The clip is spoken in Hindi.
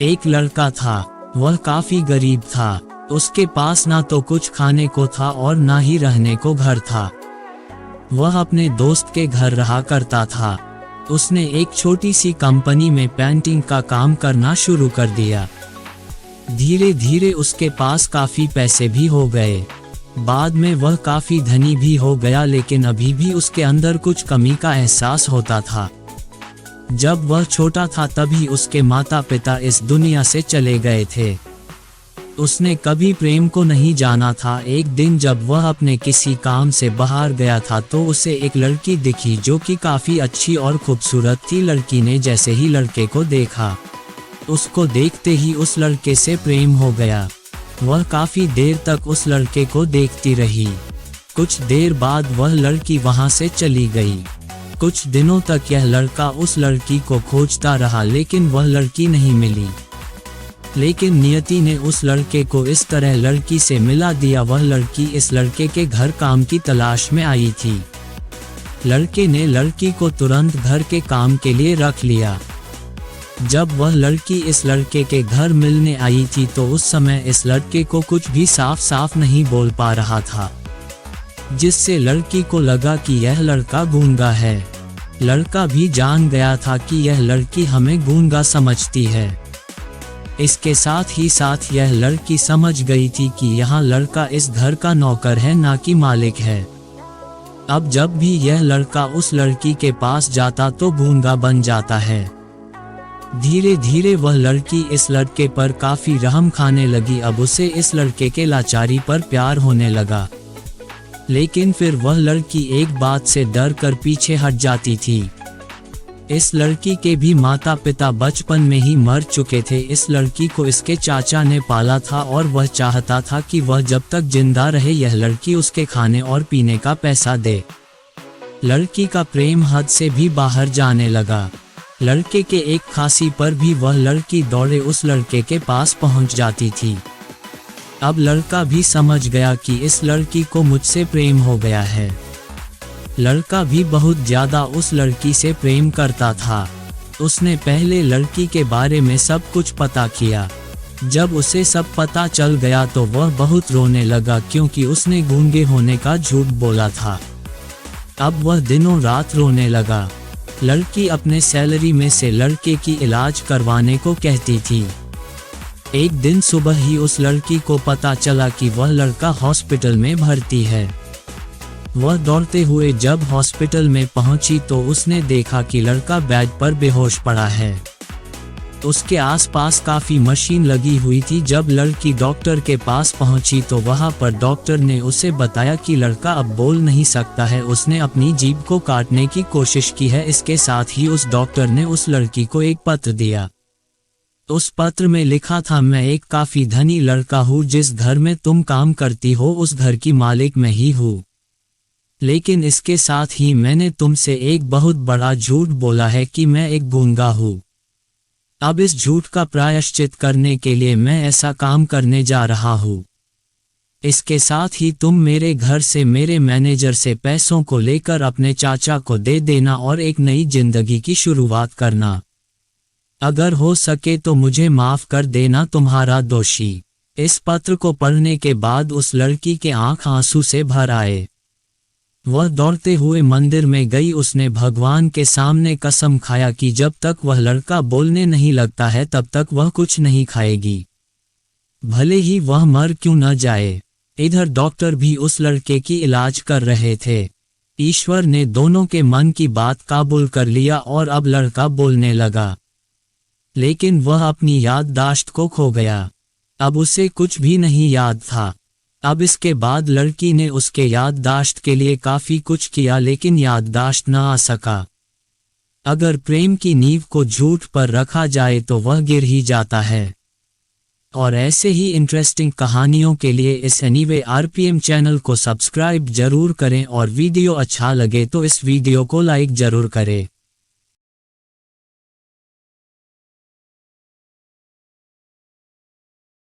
एक लड़का था, वह काफी गरीब था। उसके पास ना तो कुछ खाने को था और ना ही रहने को घर था। वह अपने दोस्त के घर रहा करता था। उसने एक छोटी सी कंपनी में पेंटिंग का काम करना शुरू कर दिया। धीरे धीरे उसके पास काफी पैसे भी हो गए। बाद में वह काफी धनी भी हो गया, लेकिन अभी भी उसके अंदर कुछ कमी का एहसास होता था। जब वह छोटा था तभी उसके माता पिता इस दुनिया से चले गए थे। उसने कभी प्रेम को नहीं जाना था। एक दिन जब वह अपने किसी काम से बाहर गया था तो उसे एक लड़की दिखी जो कि काफी अच्छी और खूबसूरत थी। लड़की ने जैसे ही लड़के को देखा, उसको देखते ही उस लड़के से प्रेम हो गया। वह काफी देर तक उस लड़के को देखती रही। कुछ देर बाद वह लड़की वहां से चली गई। कुछ दिनों तक यह लड़का उस लड़की को खोजता रहा, लेकिन वह लड़की नहीं मिली। लेकिन नियति ने उस लड़के को इस तरह लड़की से मिला दिया। वह लड़की इस लड़के के घर काम की तलाश में आई थी। लड़के ने लड़की को तुरंत घर के काम के लिए रख लिया। जब वह लड़की इस लड़के के घर मिलने आई थी तो उस समय इस लड़के को कुछ भी साफ साफ नहीं बोल पा रहा था, जिससे लड़की को लगा कि यह लड़का गूंगा है। लड़का भी जान गया था कि यह लड़की हमें गूंगा समझती है। इसके साथ ही साथ यह लड़की समझ गई थी कि यह लड़का इस घर का नौकर है, ना कि मालिक है। अब जब भी यह लड़का उस लड़की के पास जाता तो गूंगा बन जाता है। धीरे धीरे वह लड़की इस लड़के पर काफी रहम खाने लगी। अब उसे इस लड़के के लाचारी पर प्यार होने लगा। लेकिन फिर वह लड़की एक बात से डर कर पीछे हट जाती थी। इस लड़की के भी माता पिता बचपन में ही मर चुके थे। इस लड़की को इसके चाचा ने पाला था और वह चाहता था कि वह जब तक जिंदा रहे यह लड़की उसके खाने और पीने का पैसा दे। लड़की का प्रेम हद से भी बाहर जाने लगा। लड़के के एक खांसी पर भी वह लड़की दौड़े उस लड़के के पास पहुंच जाती थी। अब लड़का भी समझ गया कि इस लड़की को मुझसे प्रेम हो गया है। लड़का भी बहुत ज्यादा उस लड़की से प्रेम करता था। उसने पहले लड़की के बारे में सब कुछ पता किया। जब उसे सब पता चल गया तो वह बहुत रोने लगा, क्योंकि उसने गूंगे होने का झूठ बोला था। अब वह दिनों रात रोने लगा। लड़की अपने सैलरी में से लड़के की इलाज करवाने को कहती थी। एक दिन सुबह ही उस लड़की को पता चला कि वह लड़का हॉस्पिटल में भर्ती है। वह दौड़ते हुए जब हॉस्पिटल में पहुंची तो उसने देखा कि लड़का बेड पर बेहोश पड़ा है। उसके आसपास काफी मशीन लगी हुई थी। जब लड़की डॉक्टर के पास पहुंची तो वहां पर डॉक्टर ने उसे बताया कि लड़का अब बोल नहीं सकता है। उसने अपनी जीभ को काटने की कोशिश की है। इसके साथ ही उस डॉक्टर ने उस लड़की को एक पत्र दिया। उस पत्र में लिखा था, मैं एक काफी धनी लड़का हूँ। जिस घर में तुम काम करती हो उस घर की मालिक मैं ही हूँ। लेकिन इसके साथ ही मैंने तुमसे एक बहुत बड़ा झूठ बोला है कि मैं एक गूंगा हूँ। अब इस झूठ का प्रायश्चित करने के लिए मैं ऐसा काम करने जा रहा हूँ। इसके साथ ही तुम मेरे घर से मेरे मैनेजर से पैसों को लेकर अपने चाचा को दे देना और एक नई जिंदगी की शुरुआत करना। अगर हो सके तो मुझे माफ कर देना, तुम्हारा दोषी। इस पत्र को पढ़ने के बाद उस लड़की के आंख आंसू से भर आए। वह दौड़ते हुए मंदिर में गई। उसने भगवान के सामने कसम खाया कि जब तक वह लड़का बोलने नहीं लगता है तब तक वह कुछ नहीं खाएगी, भले ही वह मर क्यों न जाए। इधर डॉक्टर भी उस लड़के की इलाज कर रहे थे। ईश्वर ने दोनों के मन की बात काबूल कर लिया और अब लड़का बोलने लगा। लेकिन वह अपनी याददाश्त को खो गया। अब उसे कुछ भी नहीं याद था। अब इसके बाद लड़की ने उसके याददाश्त के लिए काफी कुछ किया, लेकिन याददाश्त न आ सका। अगर प्रेम की नींव को झूठ पर रखा जाए तो वह गिर ही जाता है। और ऐसे ही इंटरेस्टिंग कहानियों के लिए इस एनीवे आरपीएम चैनल को सब्सक्राइब जरूर करें और वीडियो अच्छा लगे तो इस वीडियो को लाइक जरूर करें।